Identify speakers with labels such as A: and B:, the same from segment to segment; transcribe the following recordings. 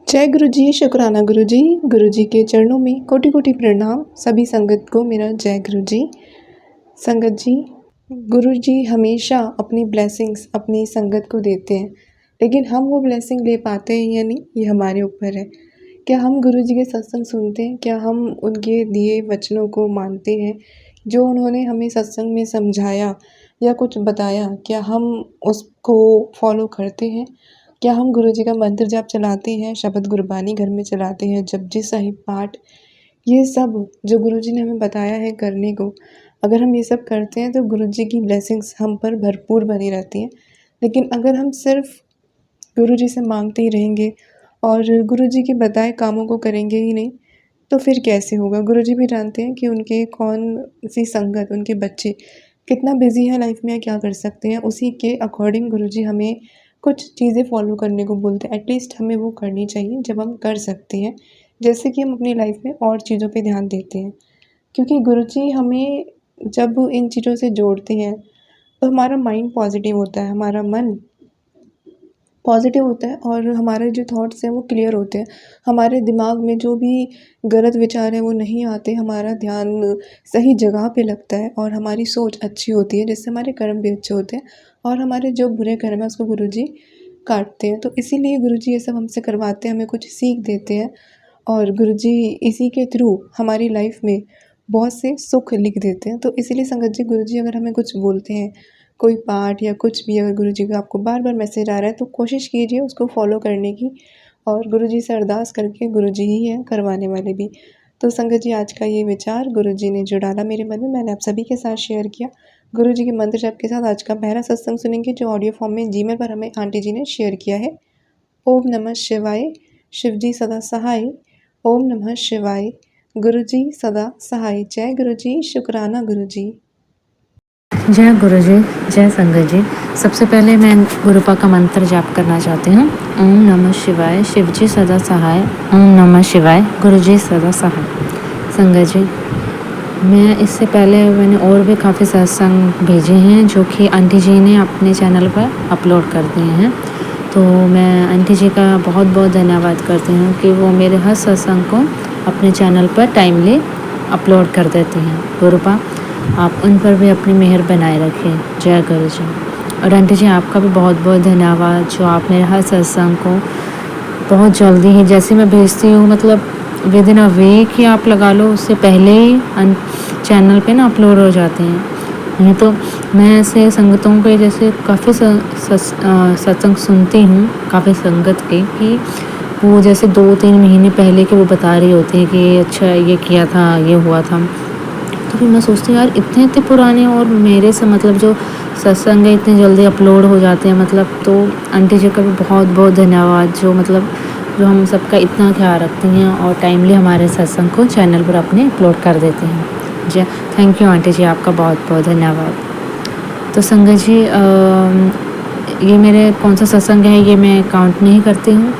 A: जय गुरु जी, शुक्राना गुरु जी। गुरु जी के चरणों में कोटि कोटि प्रणाम। सभी संगत को मेरा जय गुरु जी। संगत जी, गुरु जी हमेशा अपनी ब्लेसिंग्स अपनी संगत को देते हैं, लेकिन हम वो ब्लेसिंग ले पाते हैं या नहीं, ये हमारे ऊपर है। क्या हम गुरु जी के सत्संग सुनते हैं? क्या हम उनके दिए वचनों को मानते हैं? जो उन्होंने हमें सत्संग में समझाया या कुछ बताया, क्या हम उसको फॉलो करते हैं? क्या हम गुरु जी का मंत्र जाप चलाते हैं, शब्द गुरबानी घर में चलाते हैं, जपजी साहिब पाठ, ये सब जो गुरु जी ने हमें बताया है करने को, अगर हम ये सब करते हैं तो गुरु जी की ब्लेसिंग्स हम पर भरपूर बनी रहती हैं। लेकिन अगर हम सिर्फ गुरु जी से मांगते ही रहेंगे और गुरु जी के बताए कामों को करेंगे ही नहीं, तो फिर कैसे होगा? गुरु जी भी जानते हैं कि उनके कौन सी संगत, उनके बच्चे कितना बिजी है लाइफ में या क्या कर सकते हैं, उसी के अकॉर्डिंग गुरु जी हमें कुछ चीज़ें फॉलो करने को बोलते हैं। एटलीस्ट हमें वो करनी चाहिए जब हम कर सकते हैं, जैसे कि हम अपनी लाइफ में और चीज़ों पे ध्यान देते हैं। क्योंकि गुरु जी हमें जब इन चीज़ों से जोड़ते हैं तो हमारा माइंड पॉजिटिव होता है, हमारा मन पॉजिटिव होता है और हमारे जो थॉट्स हैं वो क्लियर होते हैं। हमारे दिमाग में जो भी गलत विचार हैं वो नहीं आते, हमारा ध्यान सही जगह पे लगता है और हमारी सोच अच्छी होती है, जिससे हमारे कर्म भी अच्छे होते हैं और हमारे जो बुरे कर्म हैं उसको गुरु जी काटते हैं। तो इसीलिए गुरु जी ये सब हमसे करवाते हैं, हमें कुछ सीख देते हैं और गुरु जी इसी के थ्रू हमारी लाइफ में बहुत से सुख लिख देते हैं। तो इसीलिए संगत जी, गुरु जी अगर हमें कुछ बोलते हैं, कोई पाठ या कुछ भी, अगर गुरु जी का आपको बार बार मैसेज आ रहा है तो कोशिश कीजिए उसको फॉलो करने की और गुरु जी से अरदास करके, गुरु जी ही हैं करवाने वाले भी। तो संगत जी, आज का ये विचार गुरु जी ने जो डाला मेरे मन में, मैंने आप सभी के साथ शेयर किया। गुरु जी के मंत्र जाप के साथ आज का पहला सत्संग सुनेंगे, जो ऑडियो फॉर्म में जीमेल पर हमें आंटी जी ने शेयर किया है। ओम नमः शिवाय, शिव जी सदा सहाय। ओम नमः शिवाय, गुरु जी सदा सहाय। जय गुरु जी, शुक्राना गुरु जी।
B: जय गुरु जी, जय संगत जी। सबसे पहले मैं गुरुपा का मंत्र जाप करना चाहती हूँ। ओम नमः शिवाय, शिव जी सदा सहाय। ओम नमः शिवाय, गुरु जी सदा सहाय। संगत जी, मैं इससे पहले मैंने और भी काफ़ी सत्संग भेजे हैं जो कि आंटी जी ने अपने चैनल पर अपलोड कर दिए हैं। तो मैं आंटी जी का बहुत बहुत धन्यवाद करती हूँ कि वो मेरे हर सत्संग को अपने चैनल पर टाइमली अपलोड कर देती हैं। गुरुपा, आप उन पर भी अपनी मेहर बनाए रखें। जय गुरु जी। और आंटी जी, आपका भी बहुत बहुत धन्यवाद जो आप मेरे हर सत्संग को बहुत जल्दी ही, जैसे मैं भेजती हूँ, मतलब विद इन अ वीक ही आप लगा लो, उससे पहले ही चैनल पे ना अपलोड हो जाते हैं। नहीं तो मैं ऐसे संगतों के जैसे काफ़ी सत्संग सुनती हूँ, काफ़ी संगत के, कि वो जैसे 2-3 महीने पहले के वो बता रही होती है कि अच्छा ये किया था, ये हुआ था। तो फिर मैं सोचती हूँ यार, इतने इतने पुराने और मेरे से मतलब जो सत्संग है इतने जल्दी अपलोड हो जाते हैं, मतलब। तो आंटी जी का भी बहुत बहुत धन्यवाद जो मतलब जो हम सबका इतना ख्याल रखती हैं और टाइमली हमारे सत्संग को चैनल पर अपने अपलोड कर देते हैं। जी, थैंक यू आंटी जी, आपका बहुत बहुत धन्यवाद। तो संगत जी, ये मेरे कौन सा सत्संग है ये मैं काउंट नहीं करती हूँ,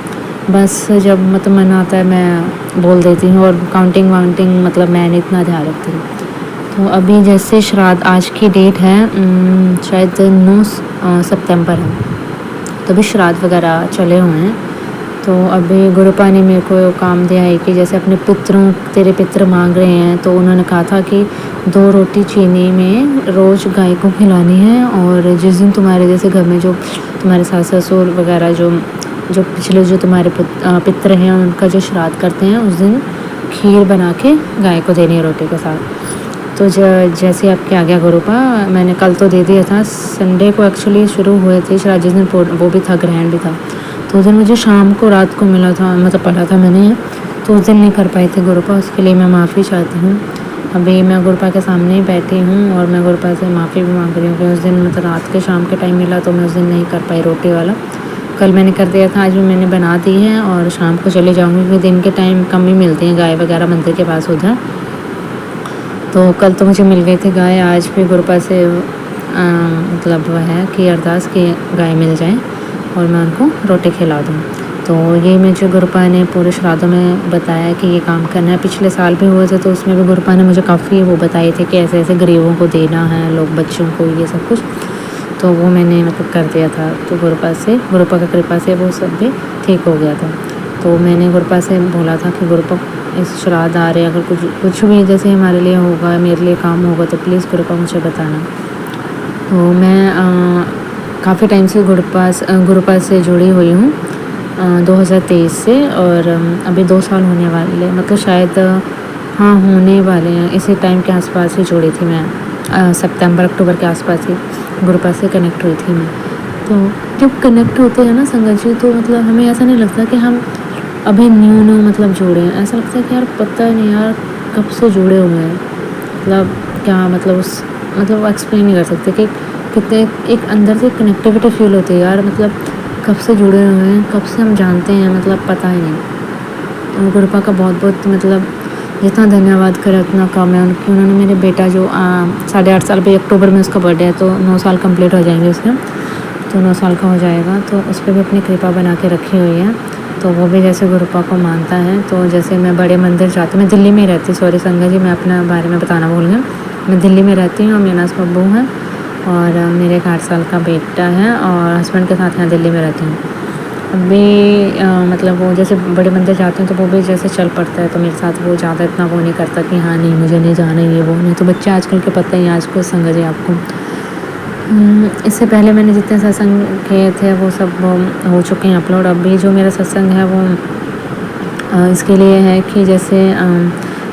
B: बस जब मतलब मन आता है मैं बोल देती हूँ, और काउंटिंग वाउंटिंग मतलब मैं इतना ध्यान रखती हूँ। तो अभी जैसे श्राद्ध, आज की डेट है शायद 9 सितंबर है, तो अभी श्राद्ध वगैरह चले हुए हैं। तो अभी गुरुपा ने मेरे को काम दिया है कि जैसे अपने पितरों, तेरे पितर मांग रहे हैं, तो उन्होंने कहा था कि 2 रोटी चीनी में रोज़ गाय को खिलानी है, और जिस दिन तुम्हारे जैसे घर में जो तुम्हारे सास ससुर वगैरह जो पिछले जो तुम्हारे पितर हैं उनका जो श्राद्ध करते हैं, उस दिन खीर बना के गाय को देनी है रोटी के साथ। तो जैसे आपके आ गया गुरुपा, मैंने कल तो दे दिया था, संडे को एक्चुअली शुरू हुए थे शायद, जिस दिन वो भी था, ग्रहण भी था, तो उस दिन मुझे शाम को रात को मिला था, मतलब पढ़ा था मैंने, तो उस दिन नहीं कर पाई थी गुरुपा, उसके लिए मैं माफ़ी चाहती हूँ। अभी मैं गुरुपा के सामने ही बैठी हूँ और मैं गुरुपा से माफ़ी भी मांग रही हूँ कि उस दिन मतलब रात के शाम के टाइम मिला तो मैं उस दिन नहीं कर पाई रोटी वाला। कल मैंने कर दिया था, आज भी मैंने बना दी है और शाम को चले जाऊँगी, क्योंकि दिन के टाइम कम ही मिलती हैं गाय वगैरह मंदिर के पास उधर। तो कल तो मुझे मिल गई थी गाय, आज भी गुरुपा से मतलब वो है कि अरदास की गाय मिल जाए और मैं उनको रोटी खिला दूँ। तो ये मुझे गुरुपा ने पूरे श्राद्धों में बताया कि ये काम करना है। पिछले साल भी हुए थे तो उसमें भी गुरुपा ने मुझे काफ़ी वो बताए थे कि ऐसे ऐसे गरीबों को देना है, लोग बच्चों को, ये सब कुछ। तो वो मैंने मतलब कर दिया था। तो गुरुपा का कृपा से वो सब भी ठीक हो गया था। तो मैंने गुरुपा से बोला था कि गुरुपा इस श्राद्ध आ रहे, अगर कुछ भी जैसे हमारे लिए होगा, मेरे लिए काम होगा तो प्लीज़ गुरुपा मुझे बताना। तो मैं काफ़ी टाइम से गुरुपा से जुड़ी हुई हूँ 2023 से, और अभी 2 साल होने वाले, मतलब शायद हाँ होने वाले हैं, इसी टाइम के आसपास ही जुड़ी थी मैं। सितंबर अक्टूबर के आसपास ही गुरुपा से कनेक्ट हुई थी मैं। तो जब कनेक्ट होते हैं ना संगत जी, तो मतलब हमें ऐसा नहीं लगता कि हम अभी न्यू मतलब जुड़े हैं। ऐसा लगता है कि यार पता नहीं यार कब से जुड़े हुए हैं, मतलब क्या मतलब मतलब एक्सप्लेन नहीं कर सकते कि कितने एक अंदर से कनेक्टिविटी फील होती है यार, मतलब कब से जुड़े हुए हैं, कब से हम जानते हैं, मतलब पता ही नहीं। और गुरुपा का बहुत बहुत मतलब जितना धन्यवाद करें उतना कम है। उन्होंने मेरे बेटा जो 8.5 साल पे अक्टूबर में उसका बर्थडे है, तो 9 साल कंप्लीट हो जाएंगे उसके, तो 9 साल का हो जाएगा, तो उस पर भी अपनी कृपा बना के रखी हुई है। तो वो भी जैसे गुरुपा को मानता है। तो जैसे मैं बड़े मंदिर जाती हूँ, मैं दिल्ली में रहती, सॉरी संगत जी मैं अपना बारे में बताना भूल गई, मैं दिल्ली में रहती हूँ, मेरे पास बब्बू है और मेरे एक 8 साल का बेटा है, और हस्बैंड के साथ यहाँ दिल्ली में रहती हूँ। अभी मतलब वो जैसे बड़े मंदिर जाते हैं तो वो भी जैसे चल पड़ता है, तो मेरे साथ वो ज़्यादा इतना वो नहीं करता कि हाँ नहीं मुझे नहीं जाना, ये वो नहीं। तो बच्चे आजकल के पता ही आज को संगत जी आपको। इससे पहले मैंने जितने सत्संग किए थे वो सब हो चुके हैं अपलोड। अभी जो मेरा सत्संग है वो इसके लिए है कि जैसे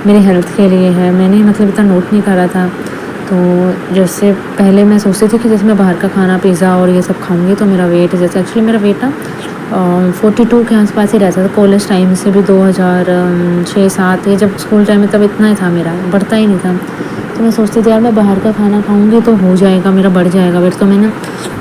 B: मेरे हेल्थ के लिए है। मैंने मतलब इतना नोट नहीं करा था, तो जैसे पहले मैं सोचती थी कि जैसे मैं बाहर का खाना पिज़्ज़ा और ये सब खाऊंगी तो मेरा वेट, जैसे एक्चुअली मेरा वेट ना 42 के आसपास ही रहता था कॉलेज टाइम से भी, 2006-07 ये जब स्कूल टाइम में तब इतना ही था, मेरा बढ़ता ही नहीं था। तो मैं सोचती थी यार मैं बाहर का खाना खाऊंगी तो हो जाएगा, मेरा बढ़ जाएगा वेट। तो मैंने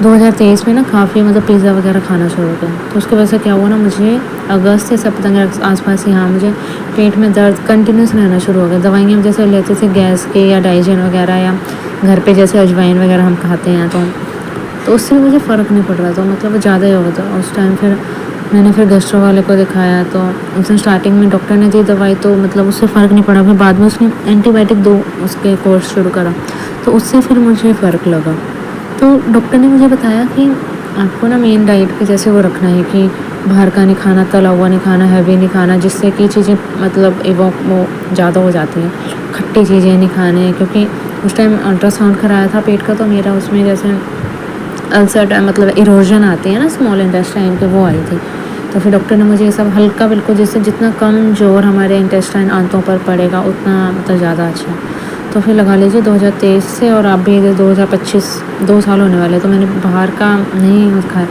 B: 2023 में ना काफ़ी मतलब पिज़्ज़ा वगैरह खाना शुरू किया। तो उसकी वजह से क्या हुआ ना, मुझे अगस्त से सितंबर के आसपास ही हाँ मुझे पेट में दर्द कंटिन्यूस रहना शुरू हो गया। दवाइयाँ जैसे लेते थे गैस के या डाइजेन वगैरह, या घर पे जैसे अजवाइन वगैरह हम खाते हैं, तो उससे मुझे फ़र्क नहीं पड़ रहा था, मतलब ज़्यादा ही हो गया था उस टाइम। फिर मैंने फिर गैस्ट्रो वाले को दिखाया, तो उसने स्टार्टिंग में डॉक्टर ने दी दवाई, तो मतलब उससे फ़र्क नहीं पड़ा। फिर बाद में उसने एंटीबायोटिक 2 उसके कोर्स शुरू करा, तो उससे फिर मुझे फ़र्क लगा। तो डॉक्टर ने मुझे बताया कि आपको ना मेन डाइट पे जैसे वो रखना है कि बाहर का नहीं खाना, तला हुआ नहीं खाना, हैवी नहीं खाना, जिससे कि चीज़ें मतलब वो ज़्यादा हो जाती हैं। खट्टी चीज़ें नहीं खाने, क्योंकि उस टाइम अल्ट्रासाउंड कराया था पेट का, तो मेरा उसमें जैसे अल्सर मतलब इरोजन आती है ना स्मॉल इंटेस्टाइन के, वो आई थी। तो फिर डॉक्टर ने मुझे ये सब हल्का बिल्कुल, जिससे जितना कम जोर हमारे इंटेस्टाइन आंतों पर पड़ेगा उतना मतलब ज़्यादा अच्छा। तो फिर लगा लीजिए 2023 से और अभी 2025 2 साल होने वाले, तो मैंने बाहर का नहीं खाया।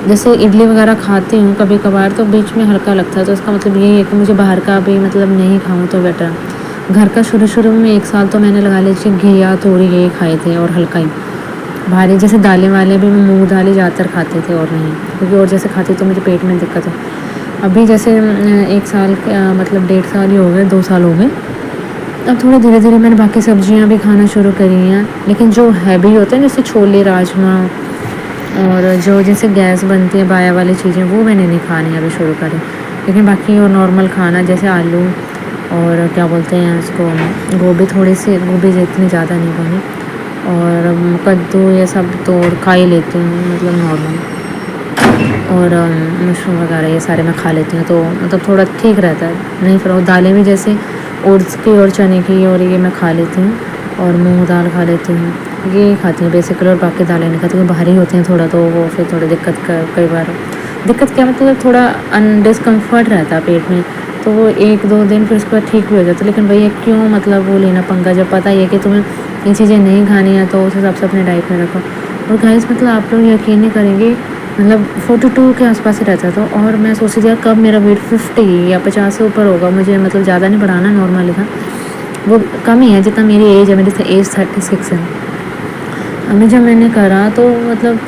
B: जैसे इडली वगैरह खाती हूँ कभी कभार, तो बीच में हल्का लगता है, तो इसका मतलब यही है कि मुझे बाहर का भी मतलब नहीं खाऊँ तो बेटर। घर का शुरू में 1 साल तो मैंने लगा लीजिए घिया थोड़ी यही खाए थे, और हल्का ही भारी जैसे दालें वाले भी मैं मूंग दालें ज़्यादातर खाते थे, और नहीं क्योंकि और जैसे खाती तो मुझे पेट में दिक्कत हो। अभी जैसे 1 साल मतलब 1.5 साल ही हो गए, 2 साल हो गए, अब थोड़ा धीरे धीरे मैंने बाकी सब्जियां भी खाना शुरू करी हैं। लेकिन जो हैवी होते हैं जैसे छोले राजमा और जो जैसे गैस बनती है बाया वाली चीज़ें, वो मैंने नहीं खानी अभी शुरू करी। लेकिन बाकी और नॉर्मल खाना जैसे आलू और क्या बोलते हैं उसको, गोभी, थोड़ी सी गोभी जितनी ज़्यादा नहीं बनी, और कद्दू ये सब तो खा ही लेती हूँ मतलब नॉर्मल, और मशरूम वगैरह ये सारे मैं खा लेती हूँ, तो मतलब थोड़ा ठीक रहता है। नहीं फिर दालें भी जैसे ओट्स की और चने की और ये मैं खा लेती हूँ, और मूंग दाल खा लेती हूँ, ये खाती हूँ बेसिकली, और बाकी दालें नहीं खाती, भारी होती हैं थोड़ा, तो वो फिर थोड़ी दिक्कत कई बार दिक्कत क्या मतलब थोड़ा डिस्कम्फर्ट रहता है पेट में, तो वो 1-2 दिन फिर उसके बाद ठीक भी हो जाता है। लेकिन भैया क्यों मतलब वो लेना पंगा, जब पता ही है कि तुम्हें ये चीज़ें नहीं खानी है, तो उस हिसाब से अपने डाइट में रखो। और गाइस मतलब आप लोग यकीन नहीं करेंगे, मतलब 42 के आसपास ही रहता था, और मैं सोचती थी कब मेरा वेट 50 या 50 से ऊपर होगा, मुझे मतलब ज़्यादा नहीं बढ़ाना, नॉर्मल था, वो कम ही है जितना मेरी एज है, मेरी एज 36 है। अभी जब मैंने करा तो मतलब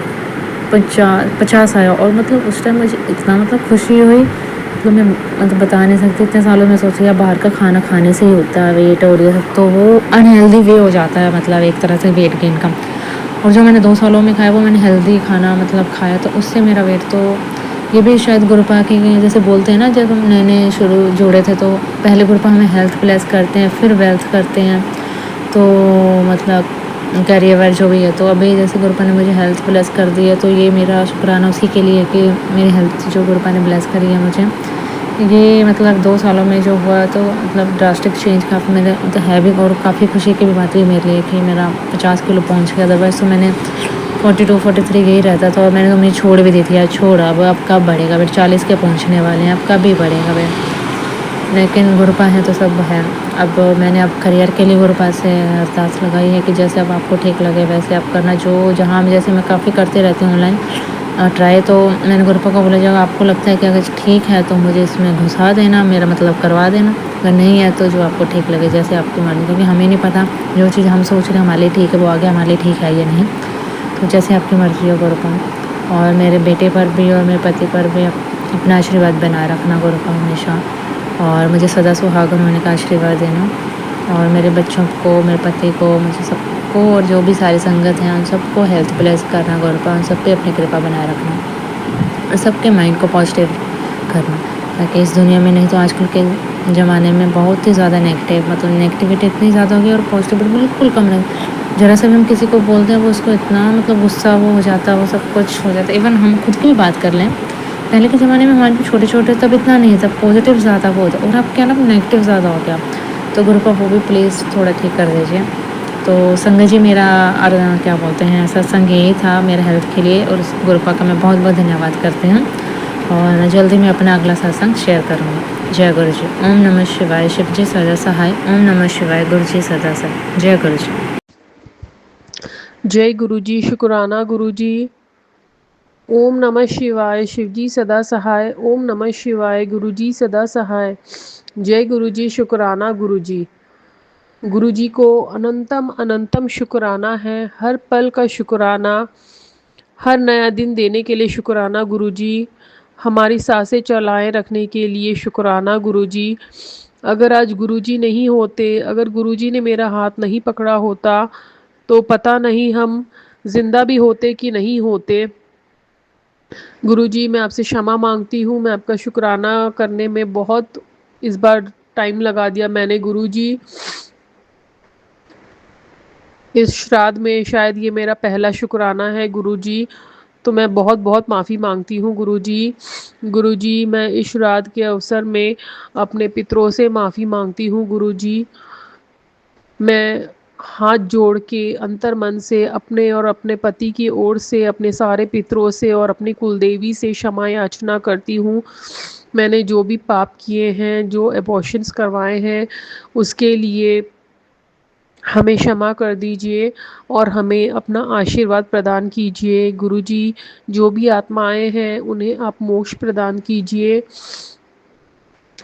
B: 50 आया, और मतलब उस टाइम मुझे इतना मतलब खुशी हुई, मतलब मैं मतलब बता नहीं सकती। इतने सालों में सोची यार बाहर का खाना खाने से ही होता है वेट और ये सब, तो वो अनहेल्दी वे हो जाता है मतलब एक तरह से वेट गेन का। और जो मैंने 2 सालों में खाया वो मैंने हेल्दी खाना मतलब खाया, तो उससे मेरा वेट तो ये भी शायद गुरुपा की जैसे बोलते हैं ना, जब हम नए नए शुरू जोड़े थे तो पहले गुरुपा हमें हेल्थ प्लस करते हैं फिर वेल्थ करते हैं, तो मतलब करियर जो भी है, तो अभी जैसे गुरुपा ने मुझे हेल्थ प्लस कर दी है, तो ये मेरा शुक्राना उसी के लिए कि मेरी हेल्थ जो गुरुपा ने ब्लेस करी है मुझे। ये मतलब 2 सालों में जो हुआ तो मतलब ड्रास्टिक चेंज काफ़ी मेरे मतलब है भी, और काफ़ी खुशी की भी बात हुई मेरे लिए कि मेरा 50 किलो पहुंच गया। अदरवाइज़ तो मैंने 42-43 यही रहता था, और मैंने तो उम्मीद छोड़ भी दी थी यार, छोड़ अब कब बढ़ेगा फिर, 40 के पहुंचने वाले हैं, अब कब ही बढ़ेगा फिर। लेकिन गुरुपा है तो सब है। अब मैंने अब करियर के लिए गुरुपा से अरदास लगाई है कि जैसे अब आपको ठीक लगे वैसे आप करना, जो जहाँ जैसे मैं काफ़ी करती रहती हूँ ऑनलाइन ट्राई। तो मैंने गुरुपा को बोला, जब आपको लगता है कि अगर ठीक है तो मुझे इसमें घुसा देना, मेरा मतलब करवा देना, अगर नहीं है तो जो आपको ठीक लगे जैसे आपकी मर्ज़ी, क्योंकि हमें नहीं पता जो चीज़ हम सोच रहे हैं हमारे लिए ठीक है वो आगे हमारे लिए ठीक है या नहीं। तो जैसे आपकी मर्ज़ी हो गुरुपा। और मेरे बेटे पर भी और मेरे पति पर भी अपना आशीर्वाद बनाए रखना गुरुपा हमेशा, और मुझे सदा सुहागन होने का आशीर्वाद देना, और मेरे बच्चों को, मेरे पति को, मुझे सबको, और जो भी सारी संगत हैं उन सबको हेल्थ ब्लेस करना गुरुपा, उन सब पे अपनी कृपा बनाए रखना, और सबके माइंड को पॉजिटिव करना, ताकि इस दुनिया में, नहीं तो आजकल के ज़माने में बहुत ही ज़्यादा नेगेटिव, मतलब नेगेटिविटी इतनी ज़्यादा हो गई और पॉजिटिविटी बिल्कुल कम रही। ज़रा सा भी हम किसी को बोलते हैं वो उसको इतना मतलब गुस्सा वो हो जाता है, वो सब कुछ हो जाता है। इवन हम खुद की भी बात कर लें, पहले के ज़माने में हमारे छोटे छोटे तब इतना नहीं था, पॉजिटिव ज़्यादा वो होता, और अब क्या ना नेगेटिव ज़्यादा हो गया। तो गुरुपा वो भी प्लीज़ थोड़ा ठीक कर दीजिए। तो संगत जी मेरा क्या बोलते हैं सत्संग यही था मेरे हेल्थ के लिए, और गुरुपा का मैं बहुत बहुत धन्यवाद करती हूँ, और जल्दी मैं अपना अगला सत्संग शेयर करूँगी। जय गुरु जी। ओम नमः शिवाय। शिव जी सदा सहाय। ओम नमः शिवाय। गुरु जी सदा सहाय। जय गुरु जी।
C: जय गुरु जी। शुक्राना गुरु जी। ओम नमः शिवाय। शिव जी सदा सहाय। ओम नमः शिवाय। गुरु जी सदा सहाय। जय गुरु जी। शुक्राना गुरु जी। गुरु जी को अनंतम अनंतम शुक्राना है, हर पल का शुक्राना, हर नया दिन देने के लिए शुक्राना गुरु जी, हमारी सांसें चलाए रखने के लिए शुक्राना गुरु जी। अगर आज गुरु जी नहीं होते, अगर गुरु जी ने मेरा हाथ नहीं पकड़ा होता तो पता नहीं हम जिंदा भी होते कि नहीं होते। गुरुजी मैं आपसे क्षमा मांगती हूँ, मैं आपका शुक्राना करने में बहुत इस बार टाइम लगा दिया मैंने गुरुजी। इस श्राद्ध में शायद ये मेरा पहला शुक्राना है गुरुजी, तो मैं बहुत बहुत माफ़ी मांगती हूँ गुरुजी। गुरुजी मैं इस श्राद्ध के अवसर में अपने पितरों से माफ़ी मांगती हूँ गुरुजी। मैं हाथ जोड़ के अंतर मन से अपने और अपने पति की ओर से, अपने सारे पितरों से और अपनी कुलदेवी से क्षमा याचना करती हूँ। मैंने जो भी पाप किए हैं, जो एबॉर्शंस करवाए हैं, उसके लिए हमें क्षमा कर दीजिए और हमें अपना आशीर्वाद प्रदान कीजिए गुरुजी। जो भी आत्माएं हैं उन्हें आप मोक्ष प्रदान कीजिए,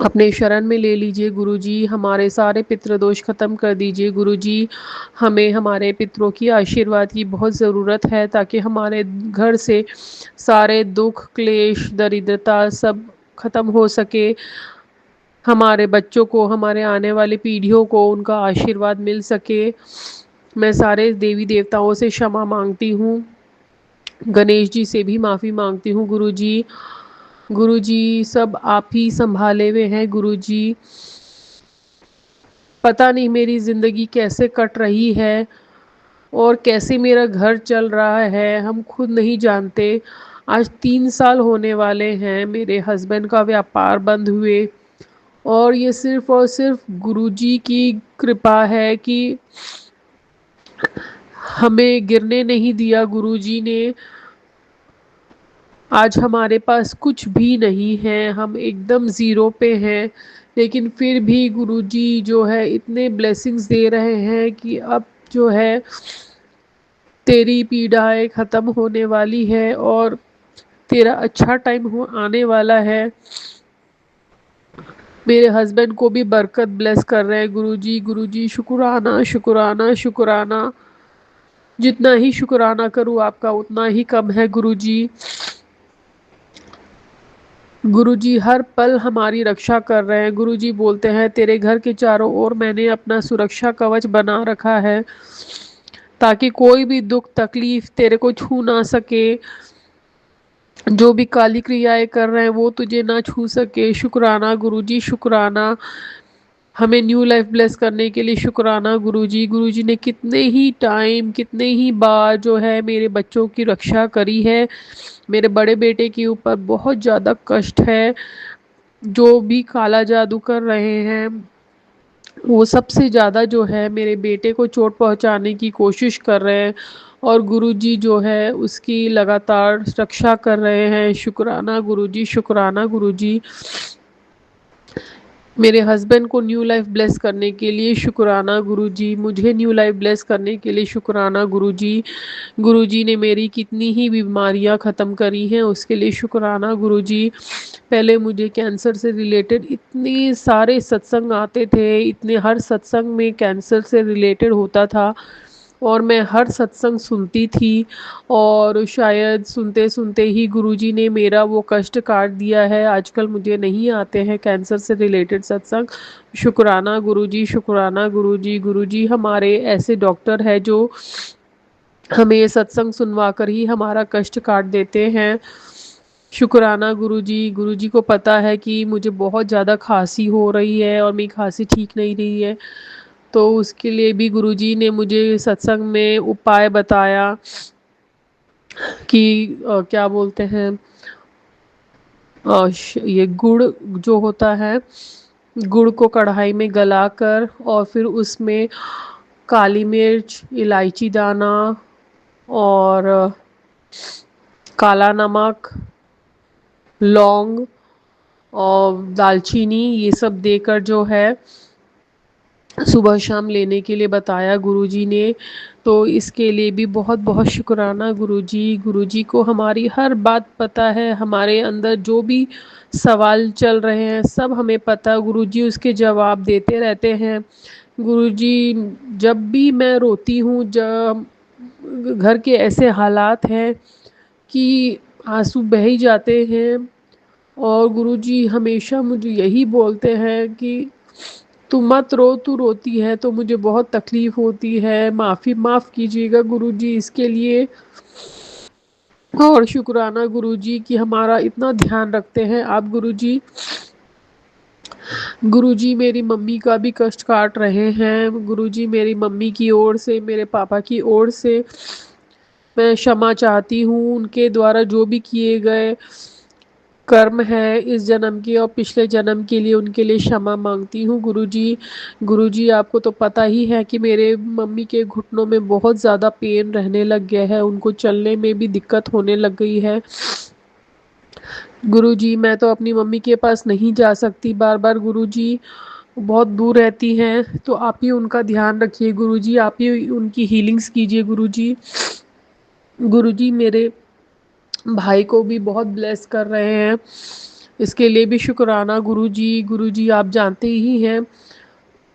C: अपने शरण में ले लीजिए गुरुजी। हमारे सारे पितृदोष खत्म कर दीजिए गुरुजी। हमें हमारे पितरों की आशीर्वाद की बहुत ज़रूरत है, ताकि हमारे घर से सारे दुख, क्लेश, दरिद्रता सब खत्म हो सके। हमारे बच्चों को, हमारे आने वाली पीढ़ियों को उनका आशीर्वाद मिल सके। मैं सारे देवी देवताओं से क्षमा मांगती हूँ, गणेश जी से भी माफ़ी मांगती हूँ गुरुजी। गुरुजी सब आप ही संभाले हुए हैं गुरुजी। पता नहीं मेरी ज़िंदगी कैसे कट रही है और कैसे मेरा घर चल रहा है, हम खुद नहीं जानते। आज 3 साल होने वाले हैं मेरे हस्बैंड का व्यापार बंद हुए, और ये सिर्फ़ और सिर्फ गुरुजी की कृपा है कि हमें गिरने नहीं दिया गुरुजी ने। आज हमारे पास कुछ भी नहीं है, हम एकदम ज़ीरो पे हैं, लेकिन फिर भी गुरुजी जो है इतने ब्लेसिंग्स दे रहे हैं कि अब जो है तेरी पीड़ाएं ख़त्म होने वाली है और तेरा अच्छा टाइम हो आने वाला है। मेरे हस्बैंड को भी बरकत ब्लेस कर रहे हैं गुरुजी। गुरुजी शुक्राना शुक्राना शुक्राना, जितना ही शुक्राना करूँ आपका उतना ही कम है गुरुजी। गुरुजी हर पल हमारी रक्षा कर रहे हैं। गुरुजी बोलते हैं तेरे घर के चारों ओर मैंने अपना सुरक्षा कवच बना रखा है, ताकि कोई भी दुख तकलीफ तेरे को छू ना सके। जो भी काली क्रियाएं कर रहे हैं वो तुझे ना छू सके। शुक्राना गुरुजी शुक्राना। हमें न्यू लाइफ ब्लेस करने के लिए शुक्राना गुरुजी। गुरुजी ने कितने ही टाइम, कितने ही बार जो है मेरे बच्चों की रक्षा करी है। मेरे बड़े बेटे के ऊपर बहुत ज़्यादा कष्ट है, जो भी काला जादू कर रहे हैं वो सबसे ज़्यादा जो है मेरे बेटे को चोट पहुंचाने की कोशिश कर रहे हैं और गुरुजी जो है उसकी लगातार रक्षा कर रहे हैं। शुक्राना गुरुजी, शुक्राना गुरुजी। मेरे हस्बैंड को न्यू लाइफ ब्लेस करने के लिए शुक्राना गुरुजी, मुझे न्यू लाइफ ब्लेस करने के लिए शुक्राना गुरुजी। गुरुजी ने मेरी कितनी ही बीमारियां ख़त्म करी हैं उसके लिए शुक्राना गुरुजी। पहले मुझे कैंसर से रिलेटेड इतने सारे सत्संग आते थे, इतने हर सत्संग में कैंसर से रिलेटेड होता था और मैं हर सत्संग सुनती थी और शायद सुनते सुनते ही गुरुजी ने मेरा वो कष्ट काट दिया है। आजकल मुझे नहीं आते हैं कैंसर से रिलेटेड सत्संग। शुक्राना गुरुजी, शुक्राना गुरुजी। गुरुजी हमारे ऐसे डॉक्टर है जो हमें ये सत्संग सुनवा कर ही हमारा कष्ट काट देते हैं। शुक्राना गुरुजी। गुरुजी को पता है कि मुझे बहुत ज़्यादा खांसी हो रही है और मेरी खांसी ठीक नहीं रही है, तो उसके लिए भी गुरुजी ने मुझे सत्संग में उपाय बताया कि क्या बोलते हैं, ये गुड़ जो होता है, गुड़ को कढ़ाई में गलाकर और फिर उसमें काली मिर्च, इलायची दाना और काला नमक, लौंग और दालचीनी, ये सब देकर जो है सुबह शाम लेने के लिए बताया गुरुजी ने। तो इसके लिए भी बहुत बहुत शुक्राना गुरुजी। गुरुजी को हमारी हर बात पता है, हमारे अंदर जो भी सवाल चल रहे हैं सब हमें पता, गुरुजी उसके जवाब देते रहते हैं। गुरुजी, जब भी मैं रोती हूँ, जब घर के ऐसे हालात हैं कि आंसू बह ही जाते हैं और गुरुजी हमेशा मुझे यही बोलते हैं कि तू मत रो, तू रोती है तो मुझे बहुत तकलीफ होती है, माफ़ कीजिएगा गुरुजी इसके लिए। और शुक्राना गुरुजी कि हमारा इतना ध्यान रखते हैं आप गुरुजी। गुरुजी मेरी मम्मी का भी कष्ट काट रहे हैं। गुरुजी मेरी मम्मी की ओर से, मेरे पापा की ओर से मैं क्षमा चाहती हूँ, उनके द्वारा जो भी किए गए कर्म है इस जन्म के और पिछले जन्म के लिए उनके लिए क्षमा मांगती हूँ गुरुजी। गुरुजी आपको तो पता ही है कि मेरे मम्मी के घुटनों में बहुत ज़्यादा पेन रहने लग गया है, उनको चलने में भी दिक्कत होने लग गई है। गुरुजी मैं तो अपनी मम्मी के पास नहीं जा सकती बार बार गुरुजी, बहुत दूर रहती हैं, तो आप ही उनका ध्यान रखिए गुरुजी, आप ही उनकी हीलिंग्स कीजिए गुरुजी। गुरुजी मेरे भाई को भी बहुत ब्लेस कर रहे हैं, इसके लिए भी शुक्राना गुरुजी। गुरुजी आप जानते ही हैं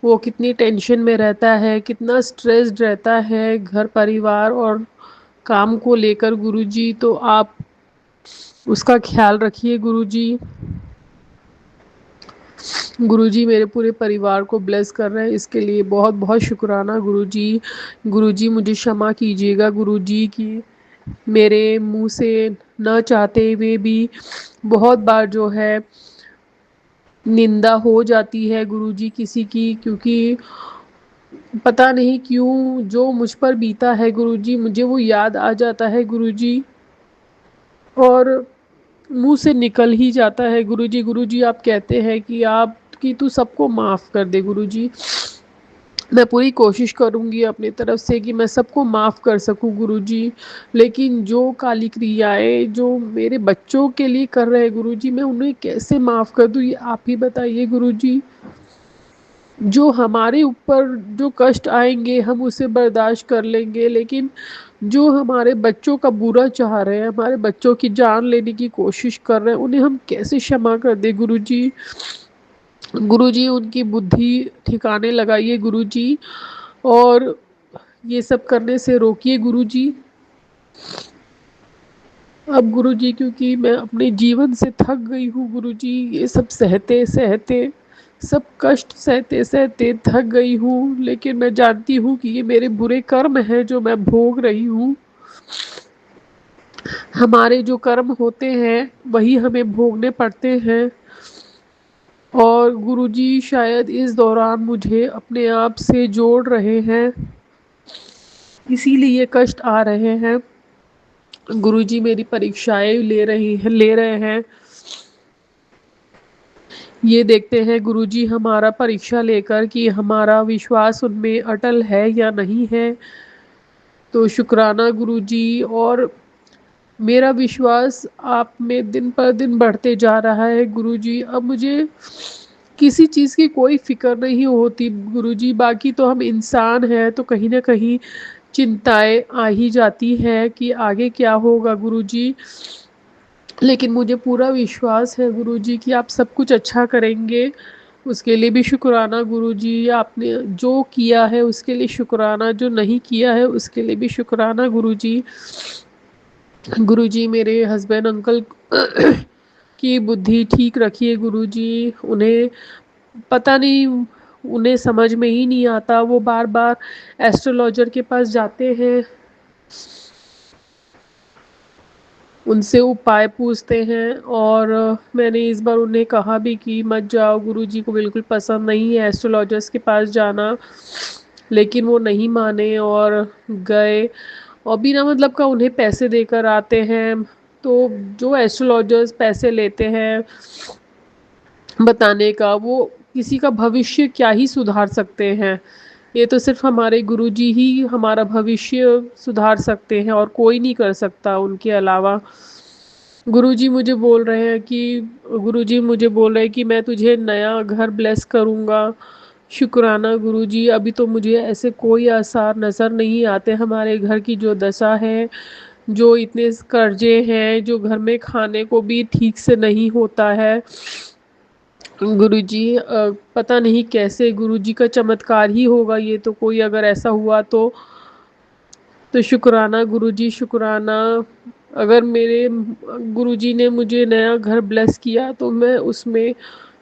C: वो कितनी टेंशन में रहता है, कितना स्ट्रेस्ड रहता है घर परिवार और काम को लेकर गुरुजी, तो आप उसका ख्याल रखिए गुरुजी। गुरुजी मेरे पूरे परिवार को ब्लेस कर रहे हैं, इसके लिए बहुत बहुत शुक्राना गुरुजी। गुरुजी मुझे क्षमा कीजिएगा गुरुजी कि मेरे मुंह से न चाहते हुए भी बहुत बार जो है निंदा हो जाती है गुरुजी किसी की, क्योंकि पता नहीं क्यों जो मुझ पर बीता है गुरुजी मुझे वो याद आ जाता है गुरुजी और मुंह से निकल ही जाता है गुरुजी। गुरुजी आप कहते हैं कि तू सबको माफ़ कर दे गुरुजी। मैं पूरी कोशिश करूँगी अपनी तरफ से कि मैं सबको माफ़ कर सकूँ गुरुजी, लेकिन जो काली क्रियाएं जो मेरे बच्चों के लिए कर रहे हैं गुरुजी, मैं उन्हें कैसे माफ़ कर दूँ, ये आप ही बताइए गुरुजी। जो हमारे ऊपर जो कष्ट आएंगे हम उसे बर्दाश्त कर लेंगे, लेकिन जो हमारे बच्चों का बुरा चाह रहे हैं, हमारे बच्चों की जान लेने की कोशिश कर रहे हैं, उन्हें हम कैसे क्षमा कर दें गुरुजी। गुरुजी उनकी बुद्धि ठिकाने लगाइए गुरुजी और ये सब करने से रोकिए गुरुजी। अब गुरुजी क्योंकि मैं अपने जीवन से थक गई हूँ गुरुजी, ये सब सहते सहते, सब कष्ट सहते सहते थक गई हूँ, लेकिन मैं जानती हूँ कि ये मेरे बुरे कर्म हैं जो मैं भोग रही हूँ। हमारे जो कर्म होते हैं वही हमें भोगने पड़ते हैं और गुरुजी शायद इस दौरान मुझे अपने आप से जोड़ रहे हैं, इसीलिए कष्ट आ रहे हैं। गुरुजी मेरी परीक्षाएं ले रहे हैं, ये देखते हैं गुरुजी हमारा परीक्षा लेकर कि हमारा विश्वास उनमें अटल है या नहीं है। तो शुक्राना गुरुजी। और मेरा विश्वास आप में दिन पर दिन बढ़ते जा रहा है गुरुजी। अब मुझे किसी चीज़ की कोई फ़िक्र नहीं होती गुरुजी। बाकी तो हम इंसान हैं तो कहीं न कहीं चिंताएँ आ ही जाती हैं कि आगे क्या होगा गुरुजी। लेकिन मुझे पूरा विश्वास है गुरुजी कि आप सब कुछ अच्छा करेंगे। उसके लिए भी शुक्राना गुरुजी। आपने जो किया है उसके लिए शुक्राना, जो नहीं किया है उसके लिए भी शुक्राना गुरुजी। गुरुजी मेरे हस्बैंड अंकल की बुद्धि ठीक रखिए गुरुजी। उन्हें पता नहीं, उन्हें समझ में ही नहीं आता, वो बार बार एस्ट्रोलॉजर के पास जाते हैं, उनसे उपाय पूछते हैं। और मैंने इस बार उन्हें कहा भी कि मत जाओ, गुरुजी को बिल्कुल पसंद नहीं है एस्ट्रोलॉजर्स के पास जाना। लेकिन वो नहीं माने और गए, और बिना मतलब का उन्हें पैसे देकर आते हैं। तो जो एस्ट्रोलॉजर्स पैसे लेते हैं बताने का, वो किसी का भविष्य क्या ही सुधार सकते हैं। ये तो सिर्फ हमारे गुरुजी ही हमारा भविष्य सुधार सकते हैं और कोई नहीं कर सकता उनके अलावा। गुरुजी मुझे बोल रहे हैं कि गुरुजी मुझे बोल रहे हैं कि मैं तुझे नया घर ब्लेस करूँगा। शुक्राना गुरुजी। अभी तो मुझे ऐसे कोई आसार नज़र नहीं आते। हमारे घर की जो दशा है, जो इतने कर्जे हैं, जो घर में खाने को भी ठीक से नहीं होता है गुरुजी। पता नहीं कैसे गुरुजी का चमत्कार ही होगा ये तो, कोई अगर ऐसा हुआ तो शुक्राना गुरुजी शुक्राना। अगर मेरे गुरुजी ने मुझे नया घर ब्लेस किया तो मैं उसमें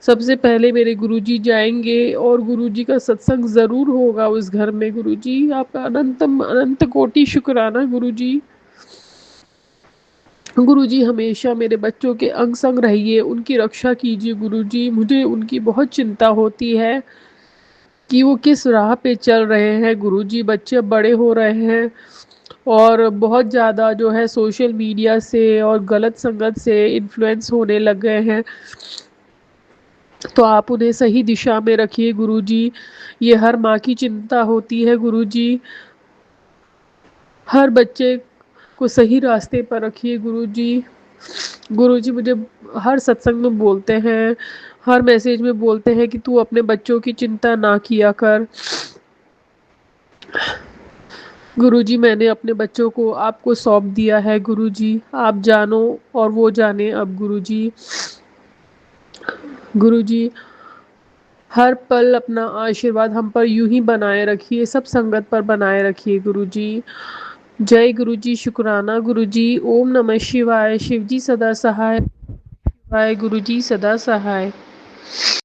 C: सबसे पहले मेरे गुरुजी जाएंगे और गुरुजी का सत्संग ज़रूर होगा उस घर में गुरुजी। आपका अनंतम अनंत कोटि शुक्राना गुरुजी। गुरुजी हमेशा मेरे बच्चों के अंग संग रहिए, उनकी रक्षा कीजिए गुरुजी। मुझे उनकी बहुत चिंता होती है कि वो किस राह पे चल रहे हैं गुरुजी। बच्चे बड़े हो रहे हैं और बहुत ज़्यादा जो है सोशल मीडिया से और गलत संगत से इन्फ्लुएंस होने लग गए हैं। तो आप उन्हें सही दिशा में रखिए गुरुजी। ये हर माँ की चिंता होती है गुरुजी। हर बच्चे को सही रास्ते पर रखिए गुरुजी। गुरुजी मुझे हर सत्संग में बोलते हैं, हर मैसेज में बोलते हैं कि तू अपने बच्चों की चिंता ना किया कर। गुरुजी मैंने अपने बच्चों को आपको सौंप दिया है गुरुजी, आप जानो और वो जाने अब गुरुजी। गुरुजी हर पल अपना आशीर्वाद हम पर यूं ही बनाए रखिए, सब संगत पर बनाए रखिए गुरुजी। जय गुरुजी शुक्राना गुरुजी। ओम नमः शिवाय। शिवजी सदा सहाय। शिवाय गुरुजी सदा सहाय।